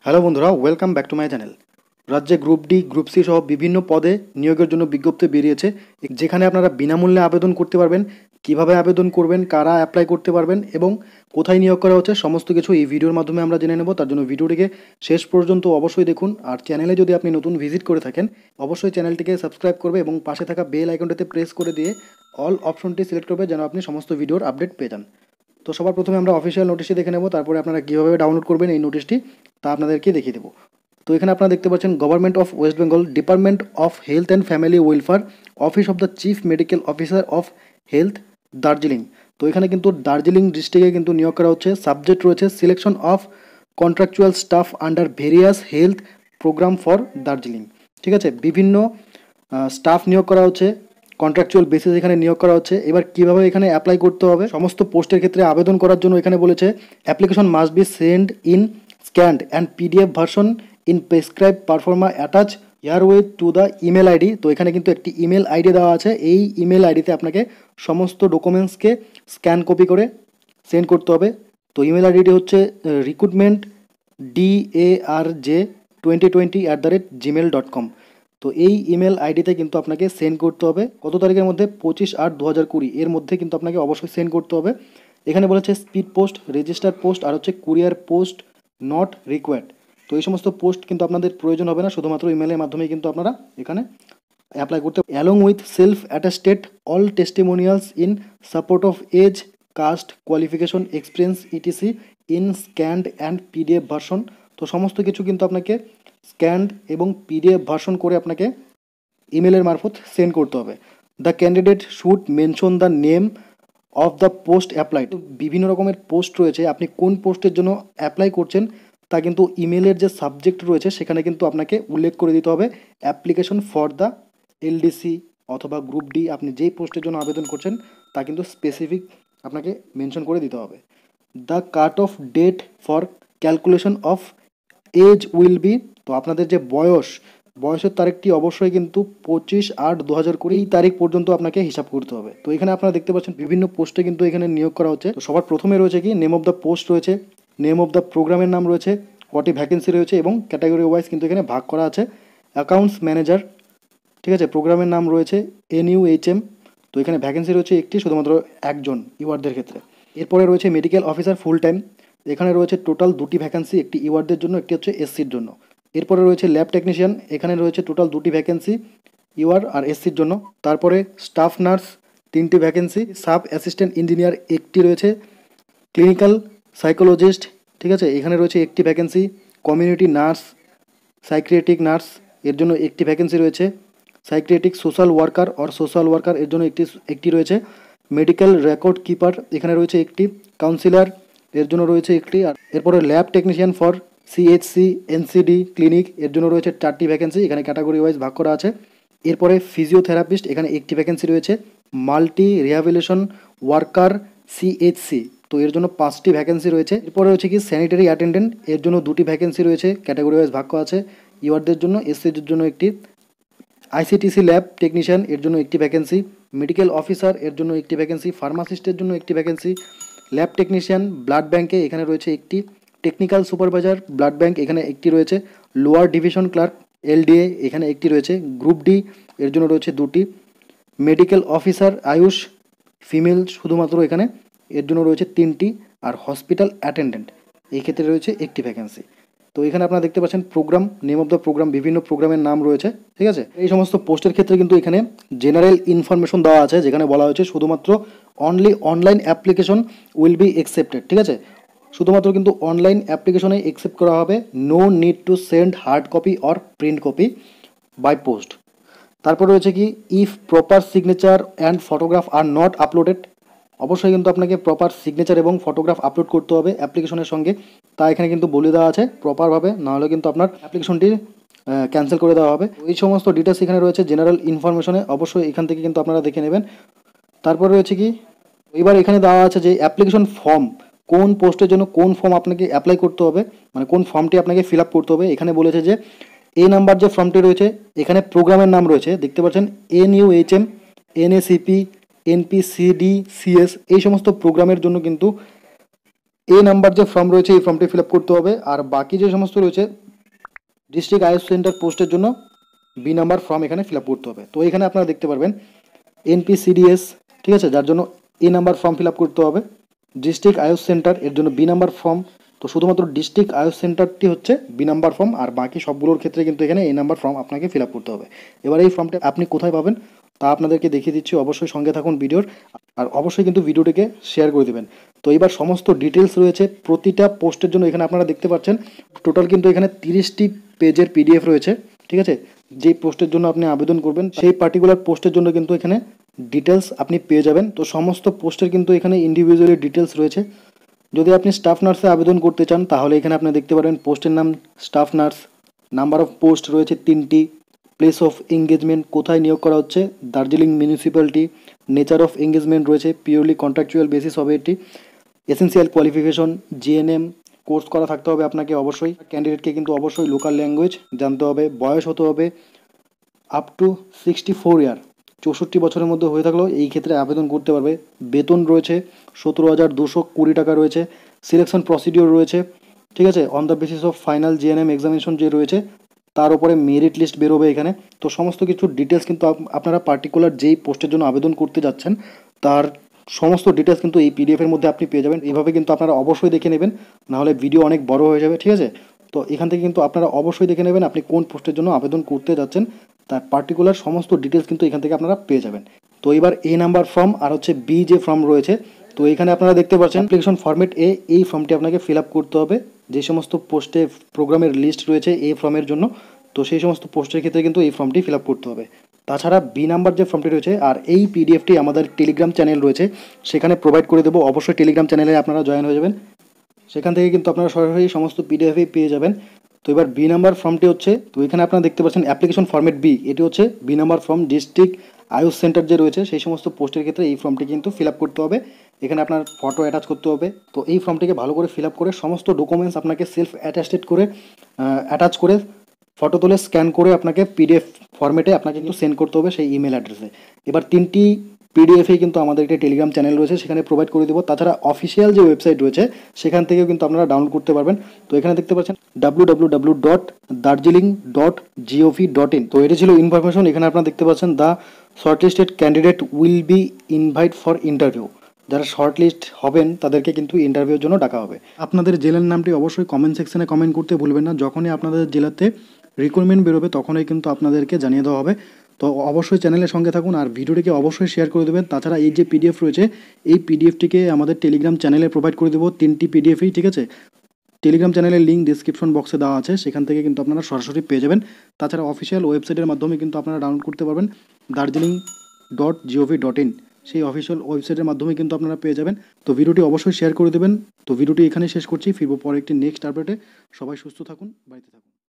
Hello বন্ধুরা, welcome back to my channel. রাজ্যে group D, group C সহ বিভিন্ন পদে নিয়োগের জন্য বিজ্ঞপ্তি বেরিয়েছে, যেখানে আপনারা বিনামূল্যে আবেদন করতে পারবেন। কিভাবে আবেদন করবেন, কারা অ্যাপ্লাই করতে পারবেন এবং কোথায় নিয়োগ করা হচ্ছে, সমস্ত কিছু এই ভিডিওর মাধ্যমে আমরা জেনে নেব। তার জন্য ভিডিওটিকে শেষ পর্যন্ত অবশ্যই দেখুন। আর চ্যানেলে যদি আপনি নতুন ভিজিট করে থাকেন, অবশ্যই চ্যানেলটিকে সাবস্ক্রাইব করবে এবং পাশে থাকা বেল আইকনটিতে প্রেস করে দিয়ে অল অপশনটি সিলেক্ট করবে, যেন আপনি সমস্ত ভিডিওর আপডেট পেয়ে যান। তো সবার প্রথমে আমরা অফিসিয়াল নোটিশটি দেখে নেব, তারপরে আপনারা কীভাবে ডাউনলোড করবেন এই নোটিশটি তা আপনাদেরকে দেখিয়ে দেবো। তো এখানে আপনারা দেখতে পাচ্ছেন, government of West Bengal, department of health and family welfare, office of the chief medical officer of health, Darjeeling. তো এখানে কিন্তু দার্জিলিং ডিস্ট্রিক্টে কিন্তু নিয়োগ করা হচ্ছে। সাবজেক্ট রয়েছে selection of contractual staff under various health programme for Darjeeling. ঠিক আছে, বিভিন্ন স্টাফ নিয়োগ করা হচ্ছে, কন্ট্রাকচুয়াল বেসিস এখানে নিয়োগ করা হচ্ছে। এবার কীভাবে এখানে অ্যাপ্লাই করতে হবে, সমস্ত পোস্টের ক্ষেত্রে আবেদন করার জন্য এখানে বলেছে application must be send in scanned and PDF version in prescribe proforma attach herewith to the email ID. তো এখানে কিন্তু একটি ইমেল আইডি দেওয়া আছে। এই ইমেল আইডিতে আপনাকে সমস্ত ডকুমেন্টসকে স্ক্যান কপি করে সেন্ড করতে হবে। তো ইমেল আইডিটি হচ্ছে রিক্রুটমেন্ট DARJ2020@gmail.com। তো এই ইমেল আইডিতে কিন্তু আপনাকে সেন্ড করতে হবে। কত তারিখের মধ্যে? 25/8/2020 এর মধ্যে কিন্তু আপনাকে অবশ্যই সেন্ড করতে হবে। এখানে বলেছে স্পিড পোস্ট, রেজিস্টার পোস্ট আর হচ্ছে কুরিয়ার পোস্ট নট রিকোয়ার্ড। তো এই সমস্ত পোস্ট কিন্তু আপনাদের প্রয়োজন হবে না, শুধুমাত্র ইমেলের মাধ্যমেই কিন্তু আপনারা এখানে অ্যাপ্লাই করতে, along with self attested all testimonials in support of age, caste, qualification, experience etc in scanned and PDF version. তো সমস্ত কিছু কিন্তু আপনাকে স্ক্যান্ড এবং পিডিএফ ভার্সন করে আপনাকে ইমেলের মারফত সেন্ড করতে হবে। The candidate should mention the name of the post applied. বিভিন্ন রকমের পোস্ট রয়েছে, আপনি কোন পোস্টের জন্য অ্যাপ্লাই করছেন তা কিন্তু ইমেলের যে সাবজেক্ট রয়েছে সেখানে কিন্তু আপনাকে উল্লেখ করে দিতে হবে। অ্যাপ্লিকেশন ফর দ্য এলডিসি অথবা গ্রুপ ডি, আপনি যেই পোস্টের জন্য আবেদন করছেন তা কিন্তু স্পেসিফিক আপনাকে মেনশন করে দিতে হবে। The cut off date for calculation of age will be. তো আপনাদের যে বয়সের তারিখটি অবশ্যই কিন্তু 25/8/2020 এই তারিখ পর্যন্ত আপনাকে হিসাব করতে হবে। তো এখানে আপনারা দেখতে পাচ্ছেন বিভিন্ন পোস্টে কিন্তু এখানে নিয়োগ করা হচ্ছে। তো সবার প্রথমে রয়েছে কি নেম অফ দ্য পোস্ট রয়েছে, নেম অফ দ্য প্রোগ্রামের নাম রয়েছে, কটি ভ্যাকেন্সি রয়েছে এবং ক্যাটাগরি ওয়াইজ কিন্তু এখানে ভাগ করা আছে। অ্যাকাউন্টস ম্যানেজার, ঠিক আছে, প্রোগ্রামের নাম রয়েছে NUHM। তো এখানে ভ্যাকেন্সি রয়েছে একটি, শুধুমাত্র একজন ইউআরদের ক্ষেত্রে। এরপরে রয়েছে মেডিকেল অফিসার ফুল টাইম, এখানে রয়েছে টোটাল দুটি ভ্যাকেন্সি, একটি ইউআরদের জন্য, একটি হচ্ছে SCর জন্য। এরপরে রয়েছে ল্যাব টেকনিশিয়ান, এখানে রয়েছে টোটাল দুটি ভ্যাকেন্সি, ইউআর আর SCর জন্য। তারপরে স্টাফ নার্স তিনটি ভ্যাকেন্সি, সাব অ্যাসিস্ট্যান্ট ইঞ্জিনিয়ার একটি রয়েছে, ক্লিনিক্যাল সাইকোলজিস্ট, ঠিক আছে, এখানে রয়েছে একটি ভ্যাকেন্সি। কমিউনিটি নার্স, সাইক্রিয়াট্রিক নার্স এর জন্য একটি ভ্যাকেন্সি রয়েছে। সাইক্রিয়াট্রিক সোশ্যাল ওয়ার্কার এর জন্য একটি রয়েছে। মেডিকেল রেকর্ড কিপার এখানে রয়েছে একটি। কাউন্সিলর এর জন্য রয়েছে একটি। আর এরপরে lab technician for CHC NCD clinic এর জন্য রয়েছে 4টি ভ্যাকেন্সি, এখানে ক্যাটাগরি ওয়াইজ ভাগ করা আছে। এরপরে ফিজিওথেরাপিস্ট এখানে একটি ভ্যাকেন্সি রয়েছে। মাল্টি রিহ্যাবিলিটেশন ওয়ার্কার CHC, তো এর জন্য 5টি ভ্যাকেন্সি রয়েছে। এরপরে রয়েছে কি স্যানিটারি অ্যাটেন্ডেন্ট, এর জন্য 2টি ভ্যাকেন্সি রয়েছে, ক্যাটাগরি ওয়াইজ ভাগ করা আছে। ইউআরদের জন্য, SCদের জন্য একটি। ICTC ল্যাব টেকনিশিয়ান এর জন্য একটি ভ্যাকেন্সি। মেডিকেল অফিসার এর জন্য একটি ভ্যাকেন্সি। ফার্মাসিস্টের জন্য একটি ভ্যাকেন্সি। ল্যাব টেকনিশিয়ান ব্লাড ব্যাঙ্কে এখানে রয়েছে একটি। টেকনিক্যাল সুপারভাইজার ব্লাড ব্যাঙ্ক এখানে একটি রয়েছে। লোয়ার ডিভিশন ক্লার্ক LDA এখানে একটি রয়েছে। গ্রুপ ডি এর জন্য রয়েছে 2টি। মেডিকেল অফিসার আয়ুষ ফিমেল শুধুমাত্র এখানে, এর জন্য রয়েছে 3টি। আর হসপিটাল অ্যাটেন্ডেন্ট এই ক্ষেত্রে রয়েছে একটি ভ্যাকেন্সি। তো এখানে আপনারা দেখতে পাচ্ছেন programme, name of the programme, বিভিন্ন প্রোগ্রামের নাম রয়েছে, ঠিক আছে। এই সমস্ত পোস্টের ক্ষেত্রে কিন্তু এখানে জেনারেল ইনফরমেশন দেওয়া আছে, যেখানে বলা হয়েছে শুধুমাত্র only online application will be accepted, ঠিক আছে, শুধুমাত্র কিন্তু অনলাইন অ্যাপ্লিকেশনে অ্যাকসেপ্ট করা হবে। No need to send hard copy or print copy by post. তারপর রয়েছে কি if proper signature and photograph are not uploaded, অবশ্যই কিন্তু আপনাকে প্রপার সিগনেচার এবং ফটোগ্রাফ আপলোড করতে হবে অ্যাপ্লিকেশনের সঙ্গে। তা এখানে কিন্তু বলে দেওয়া আছে প্রপারভাবে, নাহলে কিন্তু আপনার অ্যাপ্লিকেশনটি ক্যান্সেল করে দেওয়া হবে। এই সমস্ত ডিটেলস এখানে রয়েছে জেনারেল ইনফরমেশনে, অবশ্যই এখান থেকে কিন্তু আপনারা দেখে নেবেন। তারপর রয়েছে কি এবার এখানে দেওয়া আছে যে অ্যাপ্লিকেশন ফর্ম, কোন পোস্টের জন্য কোন ফর্ম আপনাকে অ্যাপ্লাই করতে হবে, মানে কোন ফর্মটি আপনাকে ফিল আপ করতে হবে। এখানে বলেছে যে নাম্বার যে ফর্মটি রয়েছে এখানে প্রোগ্রামের নাম রয়েছে, দেখতে পাচ্ছেন NUHM NACP NPCD CS, এই সমস্ত প্রোগ্রামের জন্য কিন্তু এ নাম্বার যে ফর্ম রয়েছে এই ফর্মটি ফিল আপ করতে হবে। আর বাকি যে সমস্ত রয়েছে ডিস্ট্রিক্ট আইএস সেন্টার পোস্টের জন্য বি নাম্বার ফর্ম এখানে ফিল আপ করতে হবে। তো এখানে আপনারা দেখতে পারবেন এনপিসিডিএস, ঠিক আছে, যার জন্য এ নাম্বার ফর্ম ফিল আপ করতে হবে। ডিস্ট্রিক্ট আইএস সেন্টার এর জন্য বি নাম্বার ফর্ম। তো শুধুমাত্র ডিস্ট্রিক্ট আইএস সেন্টারটি হচ্ছে বি নাম্বার ফর্ম, আর বাকি সবগুলোর ক্ষেত্রে কিন্তু এখানে এ নাম্বার ফর্ম আপনাকে ফিল আপ করতে হবে। এবার এই ফর্মটা আপনি কোথায় পাবেন তা আপনাদেরকে দেখিয়ে দিচ্ছি, অবশ্যই সঙ্গে থাকুন ভিডিওর, আর অবশ্যই কিন্তু ভিডিওটিকে শেয়ার করে দেবেন। তো এবার সমস্ত ডিটেলস রয়েছে প্রতিটা পোস্টের জন্য এখানে আপনারা দেখতে পাচ্ছেন। টোটাল কিন্তু এখানে 30টি পেজের পিডিএফ রয়েছে, ঠিক আছে। যেই পোস্টের জন্য আপনি আবেদন করবেন সেই পার্টিকুলার পোস্টের জন্য কিন্তু এখানে ডিটেলস আপনি পেয়ে যাবেন। তো সমস্ত পোস্টের কিন্তু এখানে ইন্ডিভিজুয়ালি ডিটেলস রয়েছে। যদি আপনি স্টাফ নার্সে আবেদন করতে চান তাহলে এখানে আপনি দেখতে পারেন পোস্টের নাম staff nurse, number of post রয়েছে 3টি, প্লেস অফ এঙ্গেজমেন্ট কোথায় নিয়োগ করা হচ্ছে Darjeeling municipality, nature of engagement রয়েছে পিওরলি কন্ট্রাকচুয়াল বেসিস হবে এটি, এসেন্সিয়াল কোয়ালিফিকেশন জিএনএম কোর্স করা থাকতে হবে আপনাকে অবশ্যই, ক্যান্ডিডেটকে কিন্তু অবশ্যই লোকাল ল্যাঙ্গুয়েজ জানতে হবে, বয়স হতে হবে আপ টু 64 ইয়ার, 64 বছরের মধ্যে হয়ে থাকলেও এই ক্ষেত্রে আবেদন করতে পারবে। বেতন রয়েছে 17,220 টাকা রয়েছে। সিলেকশন প্রসিডিওর রয়েছে, ঠিক আছে, on the basis of final GNM examination যে রয়েছে তার উপরে মেরিট লিস্ট বেরোবে এখানে। তো সমস্ত কিছু ডিটেলস কিন্তু আপনারা পার্টিকুলার যেই পোস্টের জন্য আবেদন করতে যাচ্ছেন তার সমস্ত ডিটেলস কিন্তু এই পিডিএফের মধ্যে আপনি পেয়ে যাবেন। এইভাবে কিন্তু আপনারা অবশ্যই দেখে নেবেন, নাহলে ভিডিও অনেক বড় হয়ে যাবে, ঠিক আছে। তো এখান থেকে কিন্তু আপনারা অবশ্যই দেখে নেবেন আপনি কোন পোস্টের জন্য আবেদন করতে যাচ্ছেন, তার পার্টিকুলার সমস্ত ডিটেলস কিন্তু এখান থেকে আপনারা পেয়ে যাবেন। তো এবার এ নাম্বার ফর্ম আর হচ্ছে বি যে ফর্ম রয়েছে, তো এখানে আপনারা দেখতে পাচ্ছেন অ্যাপ্লিকেশন ফর্মেট এ, এই ফর্মটি আপনাকে ফিল আপ করতে হবে। যে সমস্ত পোস্টে প্রোগ্রামের লিস্ট রয়েছে এই ফর্মের জন্য, তো সেই সমস্ত পোস্টের ক্ষেত্রে কিন্তু এই ফর্মটি ফিল আপ করতে হবে। তাছাড়া বি নাম্বার যে ফর্মটি রয়েছে আর এই পিডিএফটি আমাদের টেলিগ্রাম চ্যানেল রয়েছে সেখানে প্রোভাইড করে দেবো, অবশ্যই টেলিগ্রাম চ্যানেলে আপনারা জয়েন হয়ে যাবেন, সেখান থেকে কিন্তু আপনারা সরাসরি সমস্ত পিডিএফই পেয়ে যাবেন। তো এবার বি নাম্বার ফর্মটি হচ্ছে, তো এখানে আপনারা দেখতে পাচ্ছেন অ্যাপ্লিকেশন ফর্মেট বি, এটি হচ্ছে B number form. District AYUSH centre যে রয়েছে সেই সমস্ত পোস্টের ক্ষেত্রে এই ফর্মটি কিন্তু ফিল আপ করতে হবে। এখানে আপনার ফটো অ্যাটাচ করতে হবে। তো এই ফর্মটিকে ভালো করে ফিল আপ করে সমস্ত ডকুমেন্টস আপনাকে সেলফ অ্যাটাস্টেড করে অ্যাটাচ করে ফটো তুলে স্ক্যান করে আপনাকে পিডিএফ ফরম্যাটে আপনাকে কিন্তু সেন্ড করতে হবে সেই ইমেল অ্যাড্রেসে। এবার 3টি পিডিএফে কিন্তু আমাদের একটা টেলিগ্রাম চ্যানেল রয়েছে সেখানে প্রোভাইড করে দেবো। তাছাড়া অফিসিয়াল যে ওয়েবসাইট রয়েছে সেখান থেকেও কিন্তু আপনারা ডাউনলোড করতে পারবেন। তো এখানে দেখতে পাচ্ছেন www.darjeeling.gov.in। তো এটি ছিল ইনফরমেশন। এখানে আপনারা দেখতে পাচ্ছেন the shortlisted candidate will be invite for interview, যারা শর্ট লিস্ট হবেন তাদেরকে কিন্তু ইন্টারভিউর জন্য ডাকা হবে। আপনাদের জেলার নামটি অবশ্যই কমেন্ট সেকশনে কমেন্ট করতে ভুলবেন না। যখনই আপনাদের জেলাতে রিক্রুটমেন্ট বেরোবে তখনই কিন্তু আপনাদেরকে জানিয়ে দেওয়া হবে। তো অবশ্যই চ্যানেলের সঙ্গে থাকুন আর ভিডিওটিকে অবশ্যই শেয়ার করে দেবেন। তাছাড়া এই যে পিডিএফ রয়েছে এই পিডিএফটিকে আমাদের টেলিগ্রাম চ্যানেলে প্রোভাইড করে দেবো, 3টি পিডিএফই, ঠিক আছে। টেলিগ্রাম চ্যানেলের লিঙ্ক ডিসক্রিপশন বক্সে দেওয়া আছে, সেখান থেকে কিন্তু আপনারা সরাসরি পেয়ে যাবেন। তাছাড়া অফিসিয়াল ওয়েবসাইটের মাধ্যমে কিন্তু আপনারা ডাউনলোড করতে পারবেন darjeeling.gov.in, সেই অফিসিয়াল ওয়েবসাইটের মাধ্যমে কিন্তু আপনারা পেয়ে যাবেন। তো ভিডিওটি অবশ্যই শেয়ার করে দেবেন। তো ভিডিওটি এখানেই শেষ করছি, ফিরবো পরে একটি নেক্সট আপডেটে। সবাই সুস্থ থাকুন, বাড়িতে থাকুন।